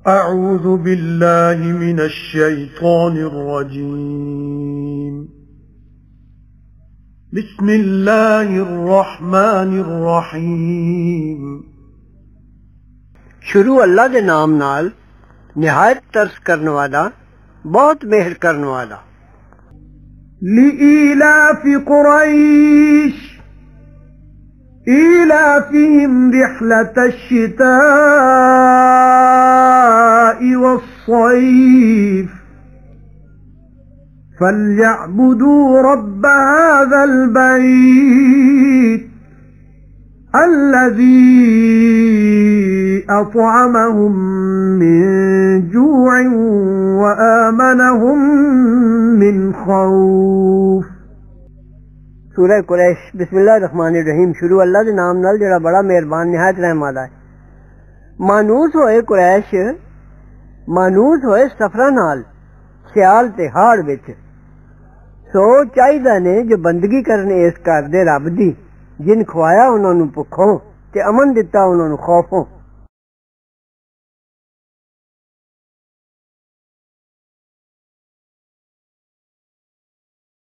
أعوذ بالله من الشيطان الرجيم بسم الله الرحمن الرحيم शुरू अल्लाह दे नाम नाल निहायत तरस करने वाला बहुत मेहर करने वाला। لإيلاف قريش إيلافهم رحلة الشتاء والصيف فليعبدوا رب هذا البيت الذي أطعمهم من جوع وآمنهم من خوف। सूरह कुरैश बिस्मिल्लाहिर्रहमानिर्रहीम। शुरू अल्लाह दे नाम नाल जेड़ा बड़ा मेहरबान निहायत रहम वाला है। मानूस होए कुरैश, मानूस होए सफरा नाल सियाल ते हाड़ विच। सो चाहिदा ने जो बंदगी करने इस घर दे रब दी जिन खवाया उन्हां नूं भुखों ते अमन दिता उन्हां नूं खौफों।